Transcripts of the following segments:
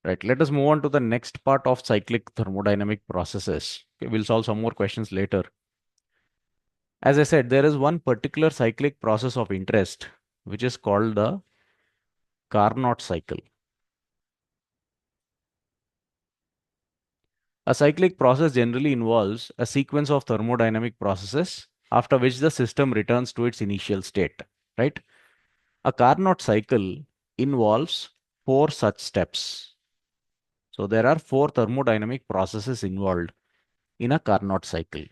Right, let us move on to the next part of cyclic thermodynamic processes. Okay, we'll solve some more questions later. As I said, there is one particular cyclic process of interest, which is called the Carnot cycle. A cyclic process generally involves a sequence of thermodynamic processes after which the system returns to its initial state, right? A Carnot cycle involves four such steps. So there are four thermodynamic processes involved in a Carnot cycle.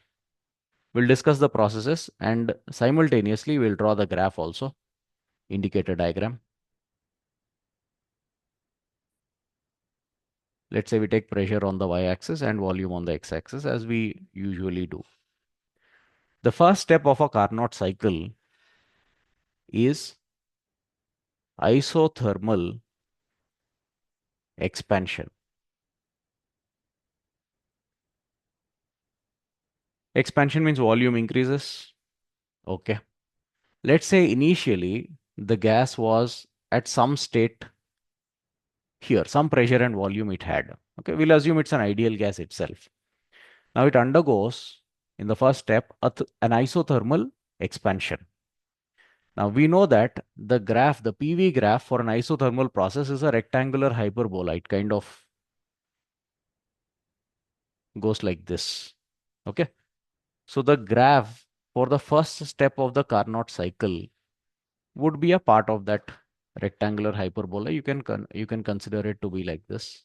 We'll discuss the processes and simultaneously we'll draw the graph also, indicator diagram. Let's say we take pressure on the y-axis and volume on the x-axis as we usually do. The first step of a Carnot cycle is isothermal expansion. Expansion means volume increases. Okay. Let's say initially the gas was at some state here, some pressure and volume it had. Okay, we'll assume it's an ideal gas itself. Now it undergoes, in the first step, an isothermal expansion. Now we know that the graph, the PV graph for an isothermal process is a rectangular hyperbola. It kind of goes like this. Okay. So the graph for the first step of the Carnot cycle would be a part of that rectangular hyperbola. You can consider it to be like this.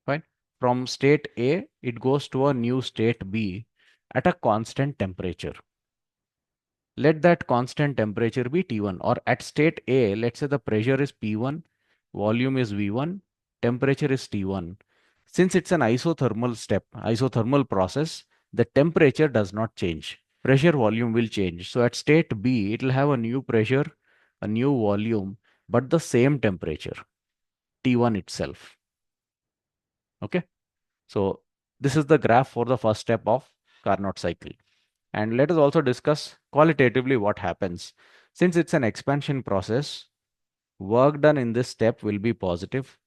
Fine. From state A, it goes to a new state B at a constant temperature. Let that constant temperature be T1, or at state A, let's say the pressure is P1, volume is V1, temperature is T1. Since it's an isothermal step, isothermal process, the temperature does not change. Pressure volume will change. So at state B, it will have a new pressure, a new volume, but the same temperature, T1 itself. Okay. So this is the graph for the first step of Carnot cycle. And let us also discuss qualitatively what happens. Since it's an expansion process, work done in this step will be positive.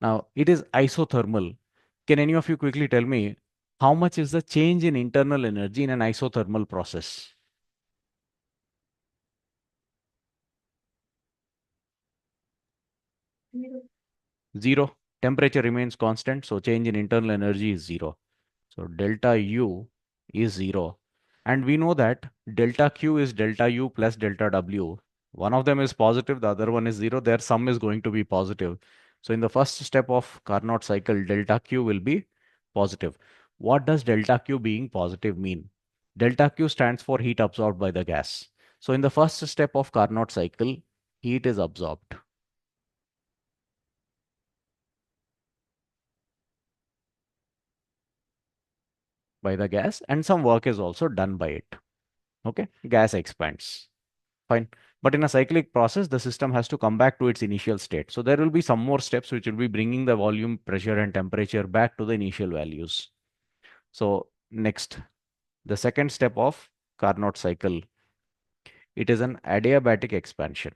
Now, it is isothermal. Can any of you quickly tell me how much is the change in internal energy in an isothermal process? Zero. Temperature remains constant, so change in internal energy is zero. So delta U is 0. And we know that delta Q is delta U plus delta W. One of them is positive, the other one is 0. Their sum is going to be positive. So in the first step of Carnot cycle, delta Q will be positive. What does delta Q being positive mean? Delta Q stands for heat absorbed by the gas. So in the first step of Carnot cycle, heat is absorbed by the gas and some work is also done by it. Okay, gas expands. Fine. But in a cyclic process, the system has to come back to its initial state. So there will be some more steps which will be bringing the volume, pressure, and temperature back to the initial values. So next, the second step of Carnot cycle, it is an adiabatic expansion.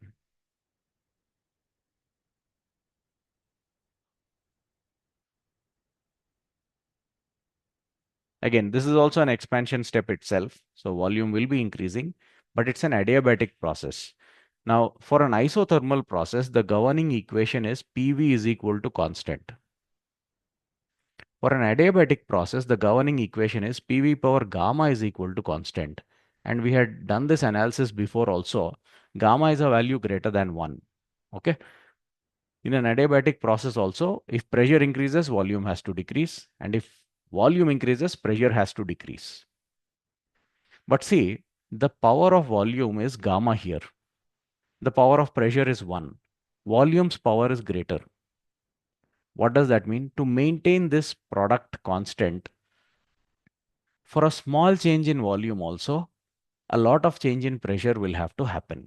Again, this is also an expansion step itself. So volume will be increasing, but it's an adiabatic process. Now, for an isothermal process, the governing equation is PV is equal to constant. For an adiabatic process, the governing equation is PV power gamma is equal to constant. And we had done this analysis before also. Gamma is a value greater than 1. Okay. In an adiabatic process also, if pressure increases, volume has to decrease. And if volume increases, pressure has to decrease. But see, the power of volume is gamma here. The power of pressure is 1. Volume's power is greater. What does that mean? To maintain this product constant, for a small change in volume also, a lot of change in pressure will have to happen.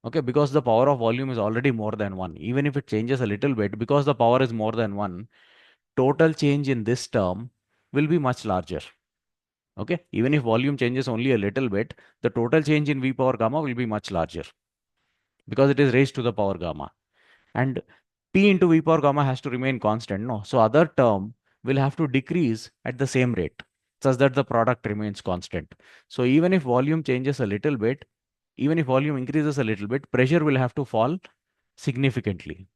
Okay, because the power of volume is already more than 1. Even if it changes a little bit, because the power is more than 1, total change in this term will be much larger. Okay, even if volume changes only a little bit, the total change in V power gamma will be much larger. because it is raised to the power gamma. And P into V power gamma has to remain constant, no? So other term will have to decrease at the same rate such that the product remains constant. So even if volume changes a little bit, even if volume increases a little bit, pressure will have to fall significantly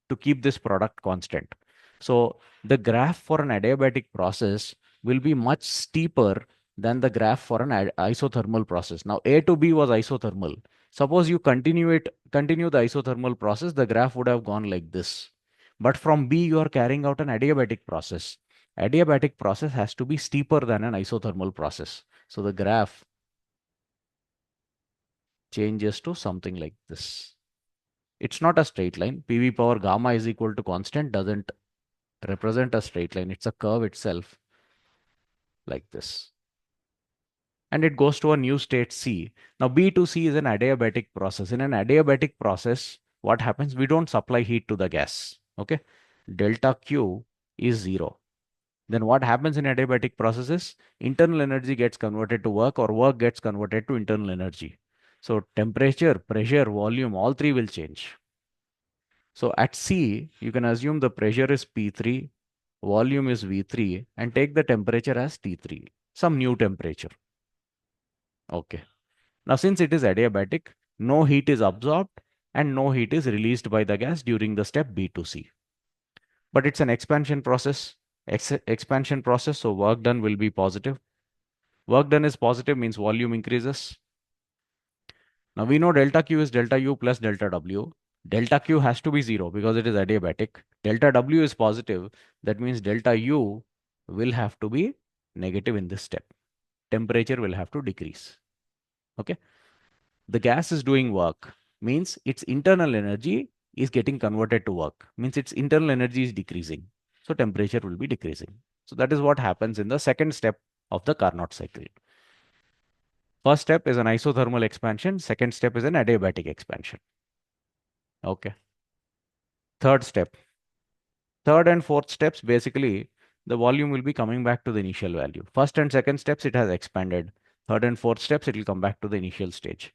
to keep this product constant. So the graph for an adiabatic process will be much steeper than the graph for an isothermal process. Now A to B was isothermal. Suppose you continue the isothermal process, the graph would have gone like this. But from B, you are carrying out an adiabatic process. Adiabatic process has to be steeper than an isothermal process. So the graph changes to something like this. It's not a straight line. PV power gamma is equal to constant doesn't represent a straight line. It's a curve itself like this. And it goes to a new state C. Now B to C is an adiabatic process. In an adiabatic process, what happens? We don't supply heat to the gas. Okay. Delta Q is 0. Then what happens in adiabatic processes? Internal energy gets converted to work or work gets converted to internal energy. So temperature, pressure, volume, all three will change. So at C, you can assume the pressure is P3, volume is V3, and take the temperature as T3, some new temperature. Okay. Now, since it is adiabatic, no heat is absorbed and no heat is released by the gas during the step B to C. But it's an expansion process. Expansion process, so work done will be positive. Work done is positive means volume increases. Now we know delta Q is delta U plus delta W. Delta Q has to be 0 because it is adiabatic. Delta W is positive. That means delta U will have to be negative in this step. Temperature will have to decrease. Okay. The gas is doing work means its internal energy is getting converted to work means its internal energy is decreasing. So temperature will be decreasing. So that is what happens in the second step of the Carnot cycle. First step is an isothermal expansion. Second step is an adiabatic expansion. Okay. Third step. Third and fourth steps, basically, the volume will be coming back to the initial value. First and second steps, it has expanded. Third and fourth steps, it will come back to the initial stage.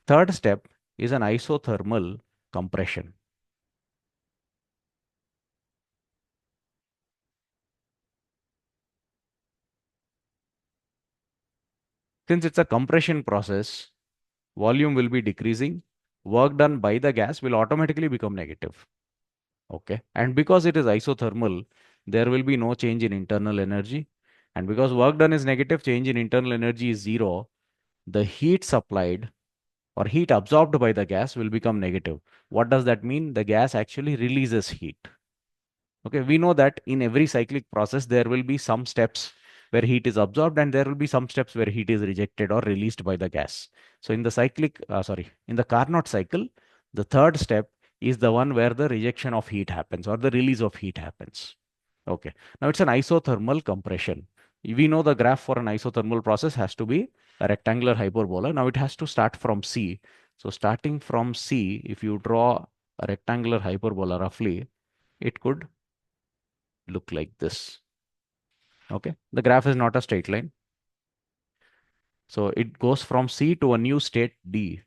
Third step is an isothermal compression. Since it's a compression process, volume will be decreasing. Work done by the gas will automatically become negative. Okay. And because it is isothermal, there will be no change in internal energy. And because work done is negative, change in internal energy is 0. The heat supplied or heat absorbed by the gas will become negative. What does that mean? The gas actually releases heat. Okay, we know that in every cyclic process, there will be some steps where heat is absorbed and there will be some steps where heat is rejected or released by the gas. So in the in the Carnot cycle, the third step is the one where the rejection of heat happens or the release of heat happens. Okay, now it's an isothermal compression. We know the graph for an isothermal process has to be a rectangular hyperbola. Now it has to start from C. So starting from C, if you draw a rectangular hyperbola roughly, it could look like this. Okay, the graph is not a straight line. So it goes from C to a new state D,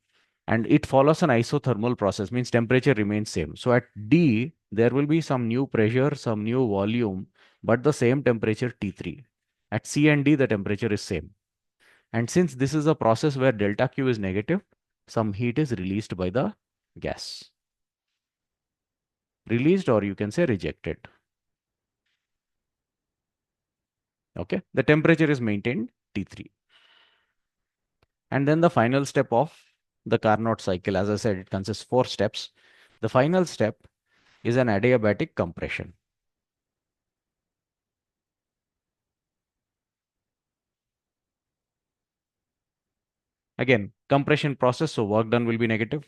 and it follows an isothermal process, means temperature remains same. So at D, there will be some new pressure, some new volume, but the same temperature T3. At C and D, the temperature is same. And since this is a process where delta Q is negative, some heat is released by the gas. Released, or you can say rejected. Okay, the temperature is maintained T3. And then the final step of the Carnot cycle, as I said, it consists 4 steps. The final step is an adiabatic compression. Again, compression process, so work done will be negative.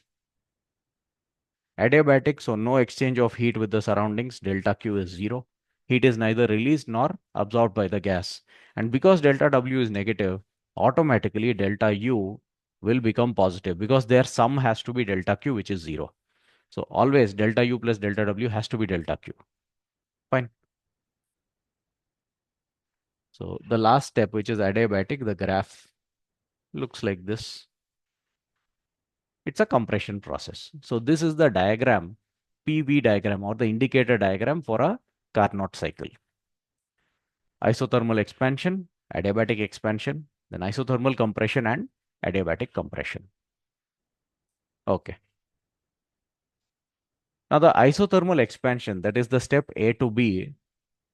Adiabatic, so no exchange of heat with the surroundings, delta Q is 0. Heat is neither released nor absorbed by the gas. And because delta W is negative, automatically delta U will become positive because their sum has to be delta Q, which is 0. So always delta U plus delta W has to be delta Q. Fine. So the last step, which is adiabatic, the graph looks like this. It's a compression process. So this is the diagram, PV diagram or the indicator diagram for a Carnot cycle. Isothermal expansion, adiabatic expansion, then isothermal compression and adiabatic compression. Okay. Now the isothermal expansion, that is the step A to B,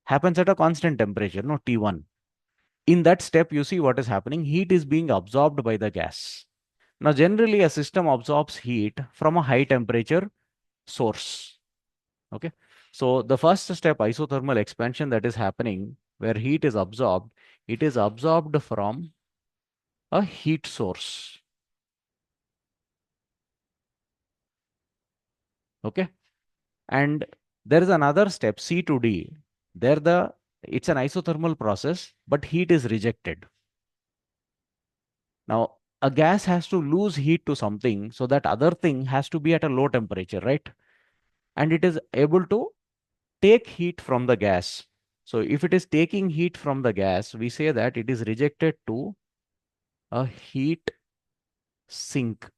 happens at a constant temperature, no T1. In that step, you see what is happening. Heat is being absorbed by the gas. Now, generally, a system absorbs heat from a high temperature source. Okay. So the first step, isothermal expansion, that is happening where heat is absorbed, it is absorbed from a heat source. Okay. And there is another step, C to D. There it's an isothermal process, but heat is rejected. Now, a gas has to lose heat to something, so that other thing has to be at a low temperature, right? And it is able to take heat from the gas. So if it is taking heat from the gas, we say that it is rejected to a heat sink.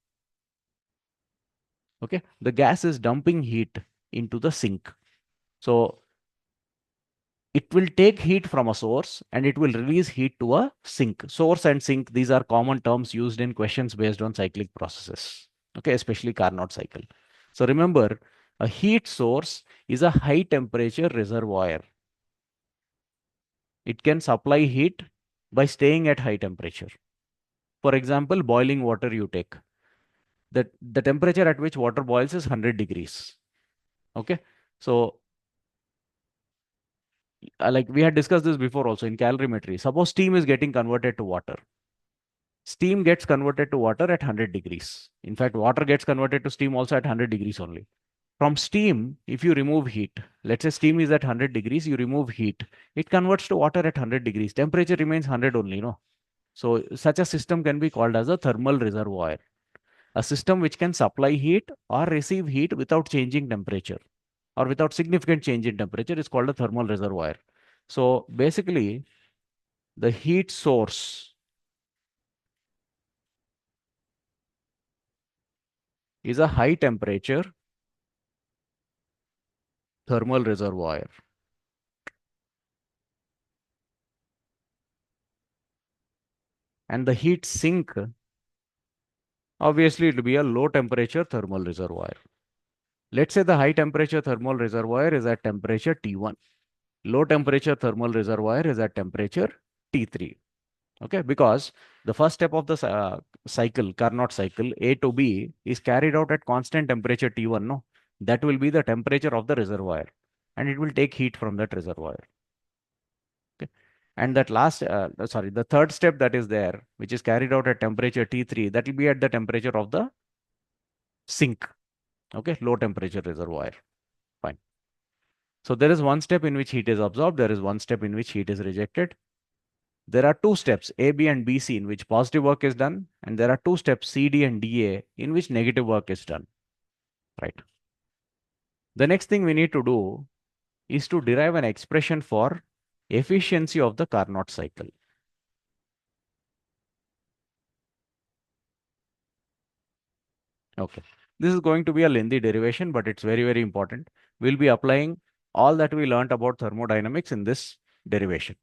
Okay, the gas is dumping heat into the sink. So it will take heat from a source and it will release heat to a sink. Source and sink, these are common terms used in questions based on cyclic processes. Okay, especially Carnot cycle. So remember, a heat source is a high temperature reservoir. It can supply heat by staying at high temperature. For example, boiling water you take. The temperature at which water boils is 100 degrees. Okay. So, like we had discussed this before also in calorimetry. Suppose steam is getting converted to water. Steam gets converted to water at 100 degrees. In fact, water gets converted to steam also at 100 degrees only. From steam, if you remove heat, let's say steam is at 100 degrees, you remove heat, it converts to water at 100 degrees. Temperature remains 100 only, no? So such a system can be called as a thermal reservoir, a system which can supply heat or receive heat without changing temperature or without significant change in temperature is called a thermal reservoir. So basically, the heat source is a high temperature thermal reservoir. And the heat sink, obviously, it will be a low temperature thermal reservoir. Let's say the high temperature thermal reservoir is at temperature T1. Low temperature thermal reservoir is at temperature T3. Okay, because the first step of the cycle, Carnot cycle, A to B, is carried out at constant temperature T1. No, that will be the temperature of the reservoir, and it will take heat from that reservoir. Okay, and that the third step that is there, which is carried out at temperature T3, that will be at the temperature of the sink. Okay, low temperature reservoir. Fine. So there is one step in which heat is absorbed. There is one step in which heat is rejected. There are two steps, A, B, and BC, in which positive work is done, and there are two steps, C, D, and DA, in which negative work is done. Right. The next thing we need to do is to derive an expression for efficiency of the Carnot cycle. Okay. This is going to be a lengthy derivation, but it's very, very important. We'll be applying all that we learned about thermodynamics in this derivation.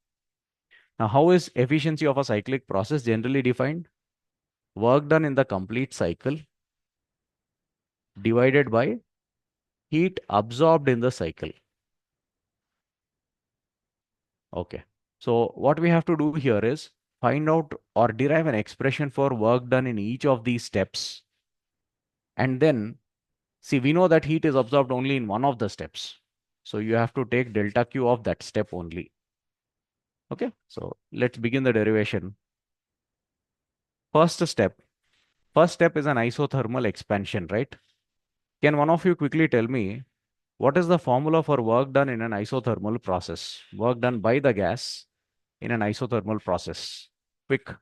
Now, how is efficiency of a cyclic process generally defined? Work done in the complete cycle divided by heat absorbed in the cycle. Okay. So what we have to do here is find out or derive an expression for work done in each of these steps. And then see, we know that heat is absorbed only in one of the steps. So you have to take delta Q of that step only. Okay. So let's begin the derivation. First step. First step is an isothermal expansion, right? Can one of you quickly tell me what is the formula for work done in an isothermal process? Work done by the gas in an isothermal process. Quick.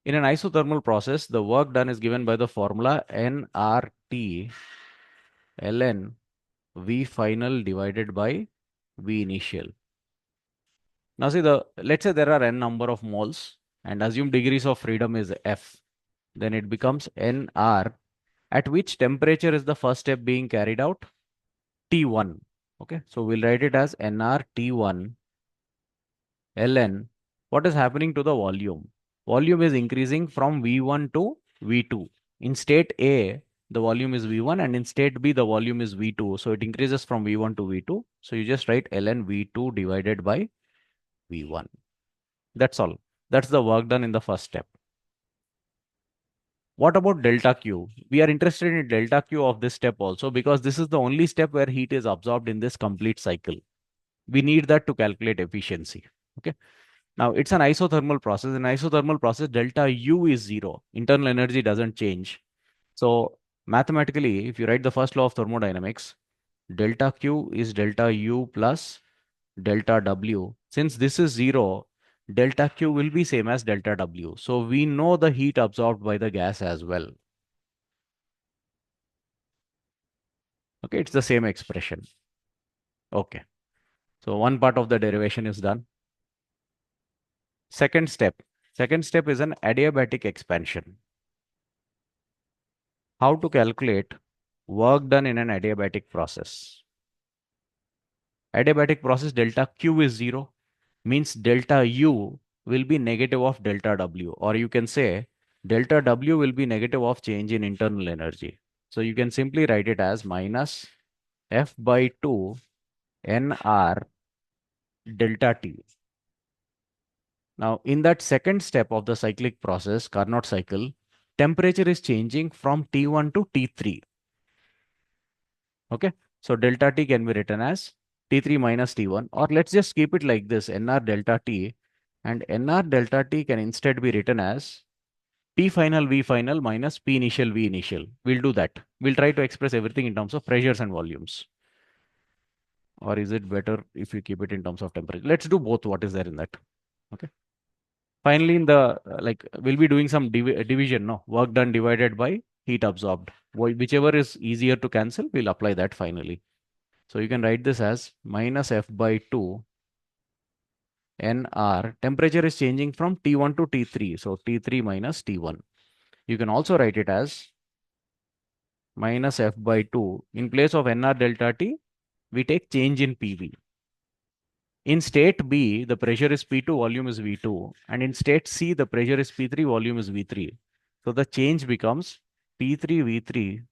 In an isothermal process, the work done is given by the formula nRT ln V final divided by V initial. Now see let's say there are n number of moles and assume degrees of freedom is F. Then it becomes Nr. At which temperature is the first step being carried out? T1. Okay, so we'll write it as Nr T1 Ln. What is happening to the volume? Volume is increasing from V1 to V2. In state A, the volume is V1 and in state B, the volume is V2. So it increases from V1 to V2. So you just write Ln V2 divided by V1. That's all. That's the work done in the first step. What about delta Q? We are interested in delta Q of this step also because this is the only step where heat is absorbed in this complete cycle. We need that to calculate efficiency. Okay. Now it's an isothermal process. In isothermal process, delta U is zero. Internal energy doesn't change. So mathematically, if you write the first law of thermodynamics, delta Q is delta U plus delta W. Since this is zero, delta Q will be same as delta W. So we know the heat absorbed by the gas as well. Okay, it's the same expression. Okay. So one part of the derivation is done. Second step. Second step is an adiabatic expansion. How to calculate work done in an adiabatic process? Adiabatic process delta Q is zero, means delta U will be negative of delta W, or you can say delta W will be negative of change in internal energy. So you can simply write it as minus F by 2 NR delta T. Now, in that second step of the cyclic process, Carnot cycle, temperature is changing from T1 to T3. Okay, so delta T can be written as T3 minus T1, or let's just keep it like this, NR delta T, and NR delta T can instead be written as T final V final minus P initial V initial. We'll do that. We'll try to express everything in terms of pressures and volumes. Or is it better if we keep it in terms of temperature? Let's do both. What is there in that? Okay. Finally, in the we'll be doing some division, no? Work done divided by heat absorbed. Whichever is easier to cancel, we'll apply that finally. So you can write this as minus F by 2 NR. Temperature is changing from T1 to T3. So T3 minus T1. You can also write it as minus F by 2. In place of NR delta T, we take change in PV. In state B, the pressure is P2, volume is V2. And in state C, the pressure is P3, volume is V3. So the change becomes P3 V3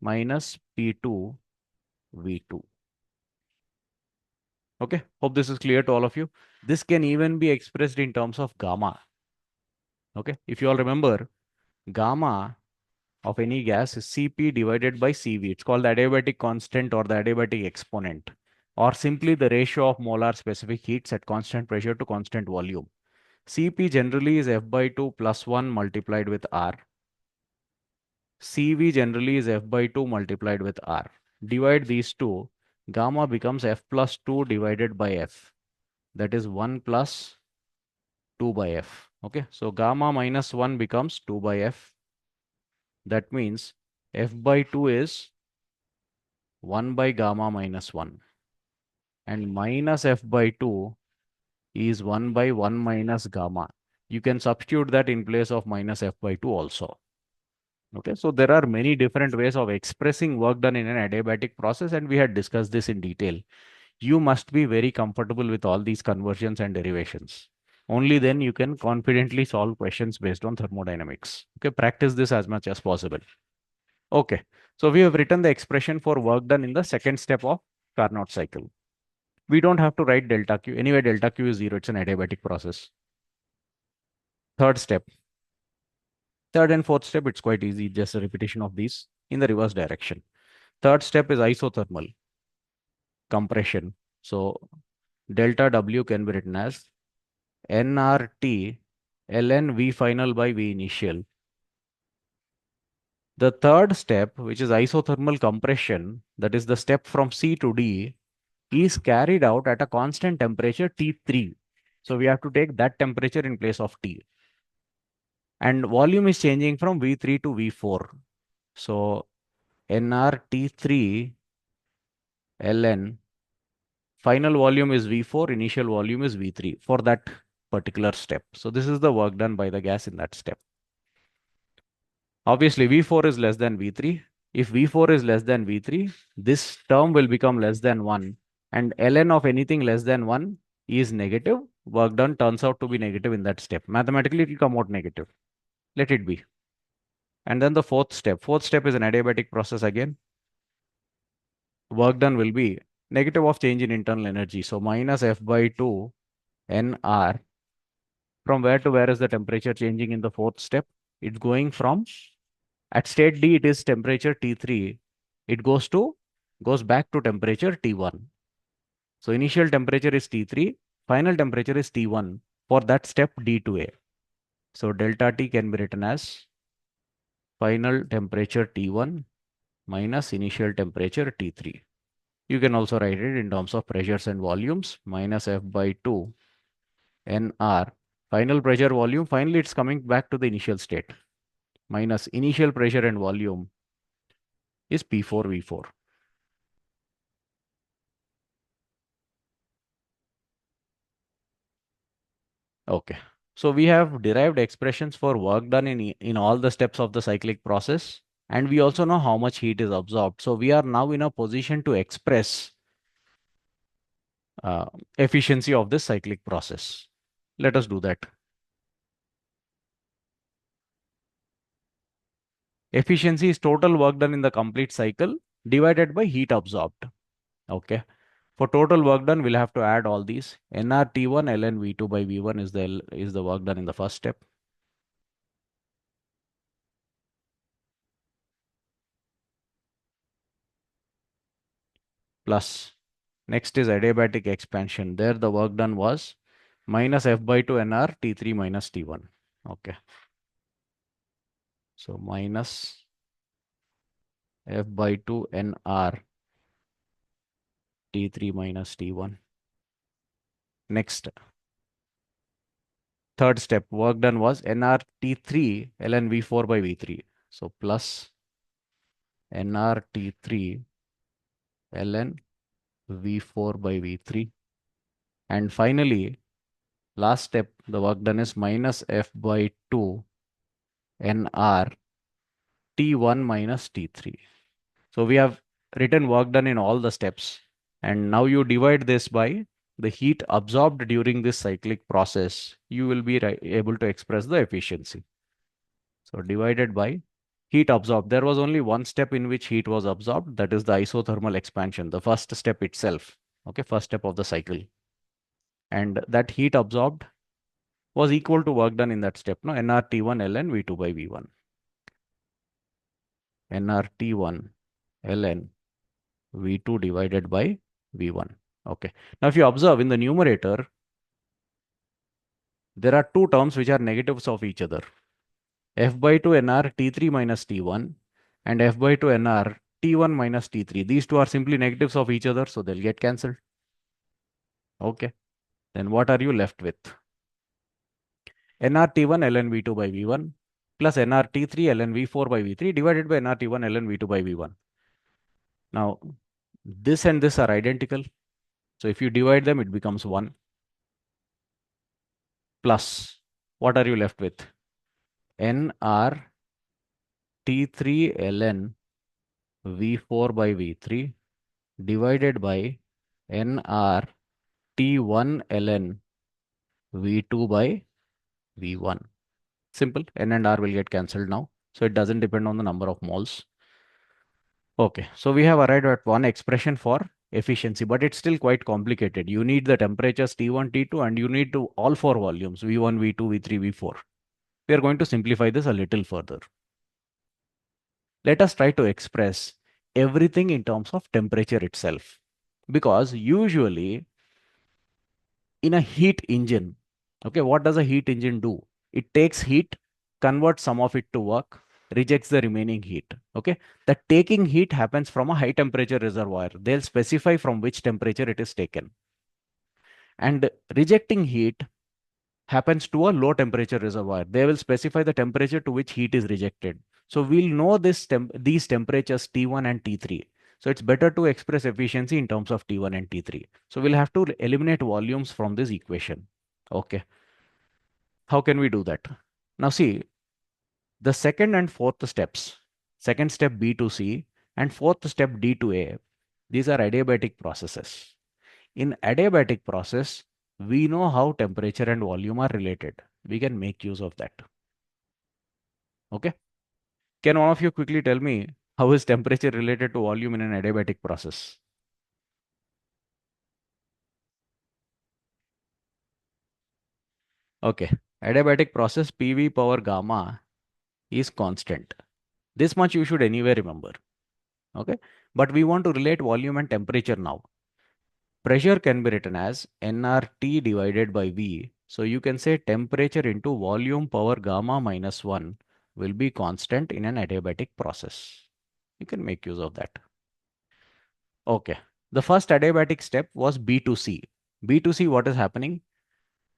minus P2 V2. Okay, hope this is clear to all of you. This can even be expressed in terms of gamma. Okay, if you all remember, gamma of any gas is Cp divided by Cv. It's called the adiabatic constant or the adiabatic exponent, or simply the ratio of molar specific heats at constant pressure to constant volume. Cp generally is F by 2 plus 1 multiplied with R. Cv generally is F by 2 multiplied with R. Divide these two, gamma becomes F plus 2 divided by F. That is 1 plus 2 by F. Okay, so gamma minus 1 becomes 2 by F. That means F by 2 is 1 by gamma minus 1. And minus F by 2 is 1 by 1 minus gamma. You can substitute that in place of minus F by 2 also. Okay, so there are many different ways of expressing work done in an adiabatic process, and we had discussed this in detail. You must be very comfortable with all these conversions and derivations. Only then you can confidently solve questions based on thermodynamics. Okay, practice this as much as possible. Okay, so we have written the expression for work done in the second step of Carnot cycle. We don't have to write delta Q. Anyway, delta Q is zero. It's an adiabatic process. Third step. Third and fourth step, it's quite easy. Just a repetition of these in the reverse direction. Third step is isothermal compression. So delta W can be written as nRT ln V final by V initial. The third step, which is isothermal compression, that is the step from C to D, is carried out at a constant temperature T3. So we have to take that temperature in place of T. And volume is changing from V3 to V4. So nRT3 ln final volume is V4, initial volume is V3 for that particular step. So this is the work done by the gas in that step. Obviously, V4 is less than V3. If V4 is less than V3, this term will become less than 1. And ln of anything less than 1 is negative. Work done turns out to be negative in that step. Mathematically, it will come out negative. Let it be. And then the fourth step. Fourth step is an adiabatic process again. Work done will be negative of change in internal energy. So minus F by 2 nR. From where to where is the temperature changing in the fourth step? It's going from, at state D, it is temperature T3. It goes back to temperature T1. So initial temperature is T3, final temperature is T1 for that step D to A. So delta T can be written as final temperature T1 minus initial temperature T3. You can also write it in terms of pressures and volumes, minus F by 2 nR. Final pressure volume, finally it's coming back to the initial state, minus initial pressure and volume is P4 V4. Okay. So we have derived expressions for work done in all the steps of the cyclic process. And we also know how much heat is absorbed. So we are now in a position to express efficiency of this cyclic process. Let us do that. Efficiency is total work done in the complete cycle divided by heat absorbed. Okay. For total work done, we'll have to add all these. nRT1 ln V2 by V1 is the work done in the first step. Plus, next is adiabatic expansion. There the work done was minus F by 2 nR T3 minus T1. Okay. So minus F by 2 nR T3 minus T1. Next, third step, work done was nR T3 ln V4 by V3. So plus nR T3 ln V4 by V3. And finally, last step, the work done is minus F by 2 nR T1 minus T3. So we have written work done in all the steps. And now you divide this by the heat absorbed during this cyclic process. You will be able to express the efficiency. So divided by heat absorbed. There was only one step in which heat was absorbed. That is the isothermal expansion, the first step itself. Okay, first step of the cycle. And that heat absorbed was equal to work done in that step. No, nRT1 ln V2 by V1. nRT1 ln V2 divided by V1. Okay. Now, if you observe in the numerator, there are two terms which are negatives of each other. F by 2 nR T3 minus T1 and F by 2 nR T1 minus T3. These two are simply negatives of each other, so they'll get cancelled. Okay. Then what are you left with? nRT1 ln V2 by V1 plus nRT3 ln V4 by V3 divided by nRT1 ln V2 by V1. Now, this and this are identical. So if you divide them, it becomes 1. Plus, what are you left with? nR T3 ln V4 by V3 divided by nR T1 ln V2 by V1. Simple. N and R will get cancelled now. So it doesn't depend on the number of moles. Okay. So we have arrived at one expression for efficiency, but it's still quite complicated. You need the temperatures T1, T2, and you need to all four volumes, V1, V2, V3, V4. We are going to simplify this a little further. Let us try to express everything in terms of temperature itself. Because usually in a heat engine, okay, what does a heat engine do? It takes heat, converts some of it to work, rejects the remaining heat. Okay, the taking heat happens from a high temperature reservoir. They'll specify from which temperature it is taken. And rejecting heat happens to a low temperature reservoir. They will specify the temperature to which heat is rejected. So we'll know these temperatures T1 and T3. So it's better to express efficiency in terms of T1 and T3. So we'll have to eliminate volumes from this equation. Okay. How can we do that? Now see, the second and fourth steps, second step B to C and fourth step D to A, these are adiabatic processes. In adiabatic process, we know how temperature and volume are related. We can make use of that. Okay. Can one of you quickly tell me how is temperature related to volume in an adiabatic process? Okay. Adiabatic process PV power gamma is constant. This much you should anyway remember. Okay. But we want to relate volume and temperature now. Pressure can be written as nRT divided by V. So you can say temperature into volume power gamma minus 1 will be constant in an adiabatic process. You can make use of that. Okay. The first adiabatic step was B to C. B to C, what is happening?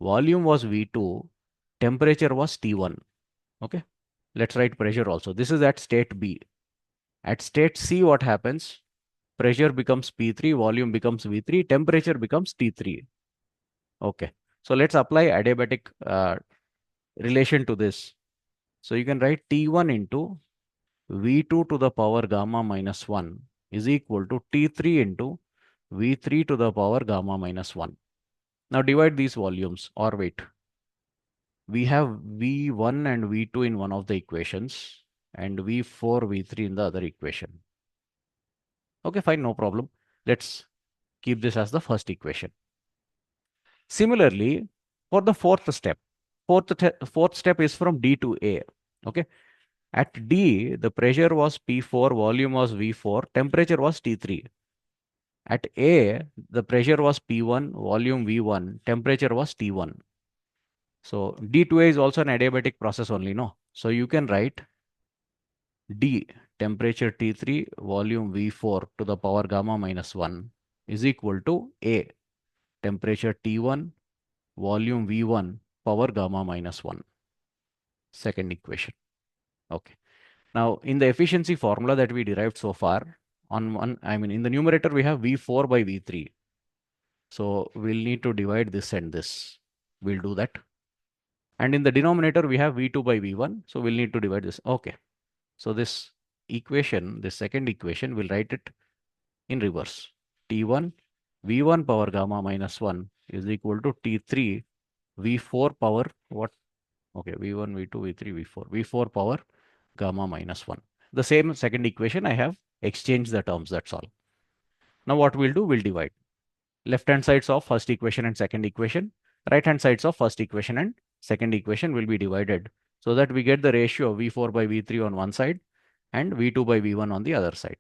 Volume was V2, temperature was T1. Okay. Let's write pressure also. This is at state B. At state C, what happens? Pressure becomes P3, volume becomes V3, temperature becomes T3. Okay. So let's apply adiabatic relation to this. So you can write T1 into V2 to the power gamma minus 1 is equal to T3 into V3 to the power gamma minus 1. Now divide these volumes, or wait. We have V1 and V2 in one of the equations and V4, V3 in the other equation. Okay, fine, no problem. Let's keep this as the first equation. Similarly, for the fourth step is from D to A. Okay. At D, the pressure was P4, volume was V4, temperature was T3. At A, the pressure was P1, volume V1, temperature was T1. So D to A is also an adiabatic process only, no? So you can write D, temperature T3, volume V4 to the power gamma minus 1 is equal to A, temperature T1, volume V1, power gamma minus 1. Second equation. Okay. Now, in the efficiency formula that we derived so far, in the numerator, we have V4 by V3. So we'll need to divide this and this. We'll do that. And in the denominator, we have V2 by V1. So we'll need to divide this. Okay. So this equation, this second equation, we'll write it in reverse. T1, V1 power gamma minus 1 is equal to T3, V4 power what? Okay, V1, V2, V3, V4. V4 power gamma minus 1. The same second equation, I have exchanged the terms, that's all. Now what we'll do, we'll divide. Left hand sides of first equation and second equation, right hand sides of first equation and second equation will be divided so that we get the ratio of V4 by V3 on one side and V2 by V1 on the other side.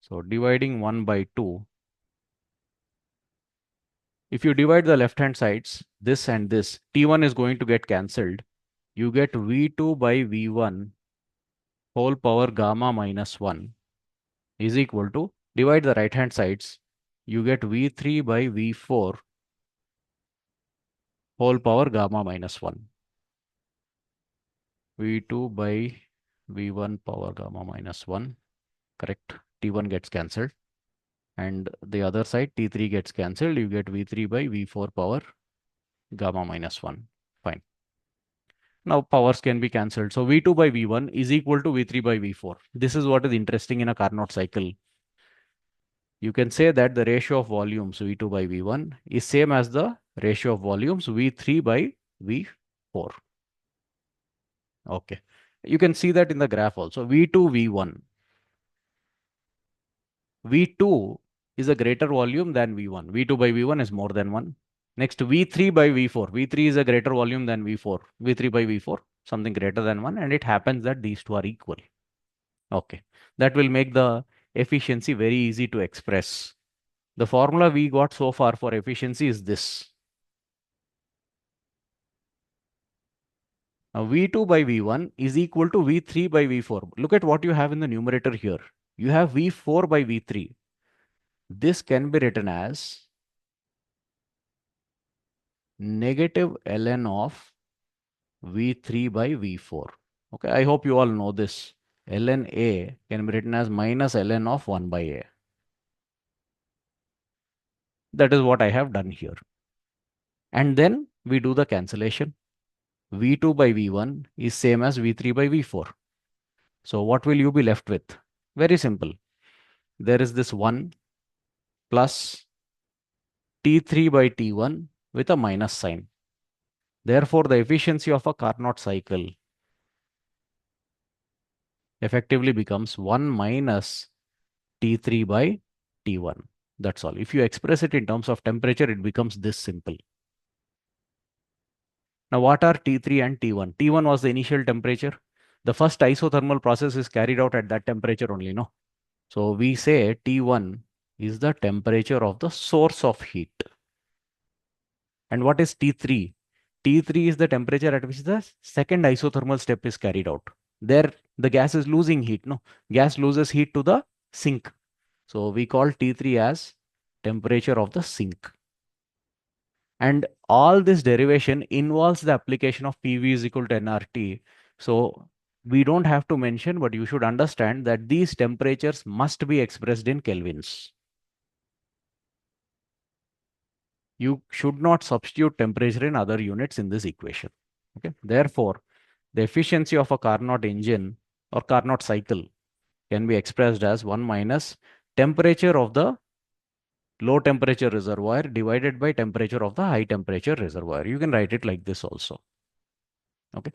So dividing 1 by 2. If you divide the left hand sides, this and this, T1 is going to get cancelled. You get V2 by V1 whole power gamma minus 1 is equal to, divide the right hand sides, you get V3 by V4 whole power gamma minus 1. V2 by V1 power gamma minus 1, correct? T1 gets cancelled. And the other side, T3 gets cancelled. You get V3 by V4 power gamma minus 1. Fine. Now powers can be cancelled. So V2 by V1 is equal to V3 by V4. This is what is interesting in a Carnot cycle. You can say that the ratio of volumes V2 by V1 is same as the ratio of volumes V3 by V4. Okay. You can see that in the graph also. V2, V1. V2 is a greater volume than V1. V2 by V1 is more than 1. Next, V3 by V4. V3 is a greater volume than V4. V3 by V4, something greater than 1. And it happens that these two are equal. Okay. That will make the efficiency very easy to express. The formula we got so far for efficiency is this. Now, V2 by V1 is equal to V3 by V4. Look at what you have in the numerator here. You have V4 by V3. This can be written as negative ln of V3 by V4. Okay, I hope you all know this. ln A can be written as minus ln of 1 by A. That is what I have done here. And then we do the cancellation. V2 by V1 is same as V3 by V4. So what will you be left with? Very simple. There is this 1 plus T3 by T1 with a minus sign. Therefore, the efficiency of a Carnot cycle effectively becomes 1 minus T3 by T1. That's all. If you express it in terms of temperature, it becomes this simple. Now, what are T3 and T1? T1 was the initial temperature. The first isothermal process is carried out at that temperature only, no? So we say T1 is the temperature of the source of heat. And what is T3? T3 is the temperature at which the second isothermal step is carried out. There, the gas is losing heat, no? Gas loses heat to the sink. So we call T3 as temperature of the sink. And all this derivation involves the application of PV is equal to nRT. So we don't have to mention, but you should understand that these temperatures must be expressed in kelvins. You should not substitute temperature in other units in this equation. Okay. Therefore, the efficiency of a Carnot engine or Carnot cycle can be expressed as 1 minus temperature of the low temperature reservoir divided by temperature of the high temperature reservoir. You can write it like this also. Okay.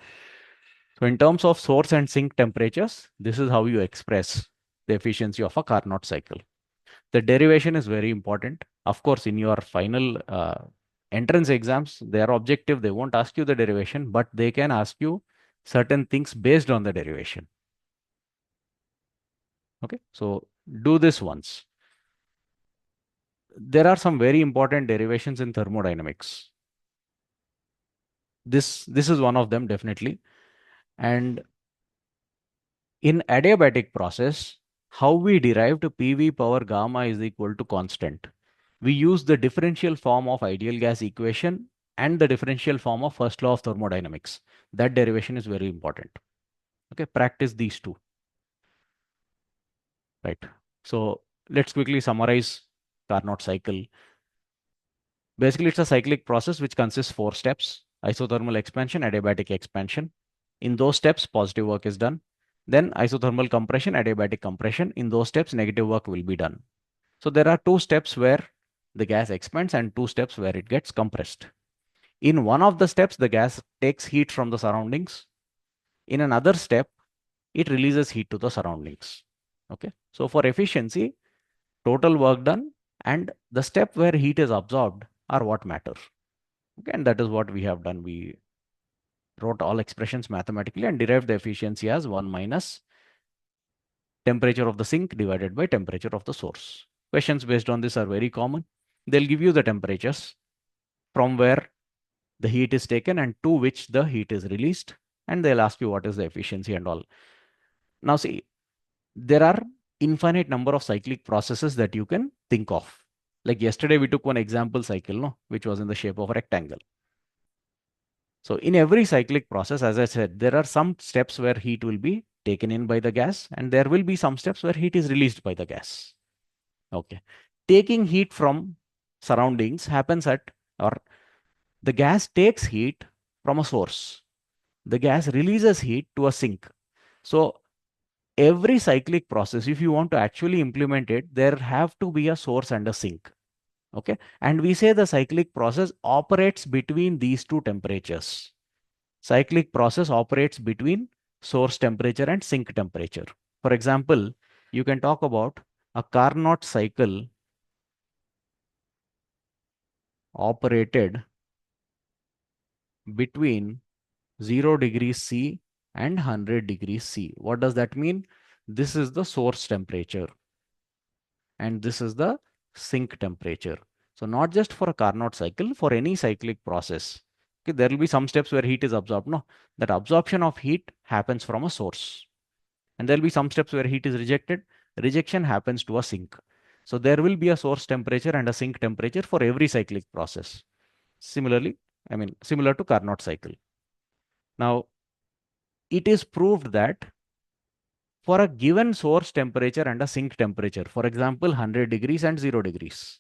So in terms of source and sink temperatures, this is how you express the efficiency of a Carnot cycle. The derivation is very important. Of course, in your final entrance exams, they are objective. They won't ask you the derivation, but they can ask you certain things based on the derivation. Okay, so do this once. There are some very important derivations in thermodynamics. This is one of them definitely. And in adiabatic process, how we derived PV power gamma is equal to constant. We use the differential form of ideal gas equation and the differential form of first law of thermodynamics. That derivation is very important. Okay, practice these two. Right. So let's quickly summarize Carnot cycle. Basically, it's a cyclic process which consists 4 steps: isothermal expansion, adiabatic expansion. In those steps, positive work is done. Then isothermal compression, adiabatic compression. In those steps, negative work will be done. So there are 2 steps where the gas expands and 2 steps where it gets compressed. In one of the steps, the gas takes heat from the surroundings. In another step, it releases heat to the surroundings. Okay. So for efficiency, total work done and the step where heat is absorbed are what matter. Okay. And that is what we have done. We wrote all expressions mathematically and derived the efficiency as 1 minus temperature of the sink divided by temperature of the source. Questions based on this are very common. They'll give you the temperatures from where the heat is taken and to which the heat is released, and they'll ask you what is the efficiency and all. Now see, there are infinite number of cyclic processes that you can think of. Like yesterday we took one example cycle, no, which was in the shape of a rectangle. So in every cyclic process, as I said, there are some steps where heat will be taken in by the gas and there will be some steps where heat is released by the gas. Okay. Taking heat from surroundings happens at, or the gas takes heat from a source. The gas releases heat to a sink. So every cyclic process, if you want to actually implement it, there have to be a source and a sink. Okay. And we say the cyclic process operates between these two temperatures. Cyclic process operates between source temperature and sink temperature. For example, you can talk about a Carnot cycle operated between 0 degrees C and 100 degrees C. What does that mean? This is the source temperature and this is the sink temperature. So not just for a Carnot cycle, for any cyclic process. Okay, there will be some steps where heat is absorbed. No, that absorption of heat happens from a source. And there will be some steps where heat is rejected. Rejection happens to a sink. So there will be a source temperature and a sink temperature for every cyclic process. Similarly, similar to Carnot cycle. Now, it is proved that for a given source temperature and a sink temperature, for example, 100 degrees and 0 degrees.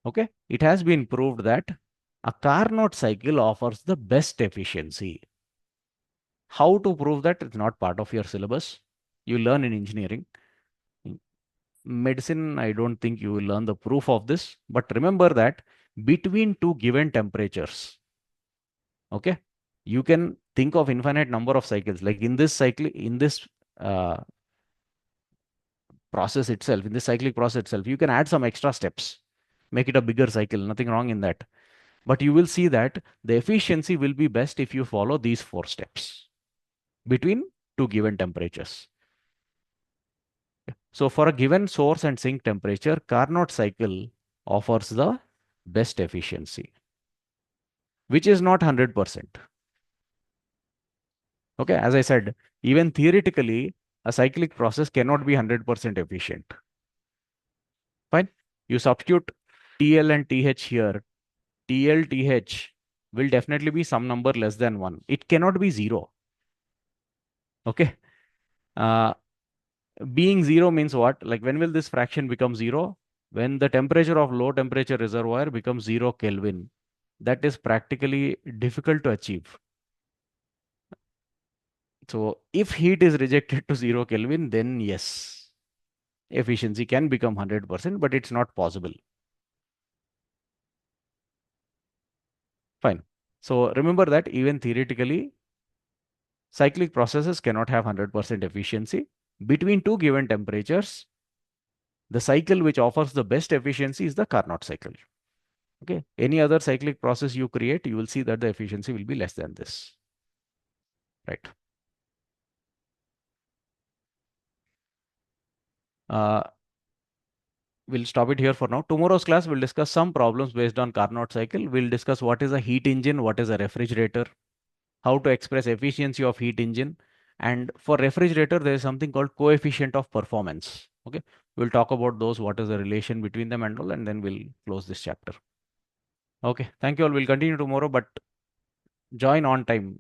Okay, it has been proved that a Carnot cycle offers the best efficiency. How to prove that? It's not part of your syllabus. You learn in engineering. In medicine, I don't think you will learn the proof of this. But remember that between two given temperatures, okay, you can think of infinite number of cycles. Like in this cycle, in this uh, process itself, in this cyclic process itself, you can add some extra steps, make it a bigger cycle. Nothing wrong in that. But you will see that the efficiency will be best if you follow these four steps between two given temperatures. So for a given source and sink temperature, Carnot cycle offers the best efficiency, which is not 100%. Okay, as I said, even theoretically, a cyclic process cannot be 100% efficient. Fine. You substitute TL and TH here. TL, TH will definitely be some number less than 1. It cannot be 0. Okay. Uh, being 0 means what? Like when will this fraction become 0? When the temperature of low temperature reservoir becomes 0 Kelvin. That is practically difficult to achieve. So if heat is rejected to 0 Kelvin, then yes, efficiency can become 100%, but it's not possible. Fine. So remember that even theoretically, cyclic processes cannot have 100% efficiency. Between two given temperatures, the cycle which offers the best efficiency is the Carnot cycle. Okay. Any other cyclic process you create, you will see that the efficiency will be less than this. Right. Uh, we'll stop it here for now. Tomorrow's class, we'll discuss some problems based on Carnot cycle. We'll discuss what is a heat engine, what is a refrigerator, how to express efficiency of heat engine. And for refrigerator, there is something called coefficient of performance. Okay. We'll talk about those, what is the relation between them and all, and then we'll close this chapter. Okay. Thank you all. We'll continue tomorrow, but join on time.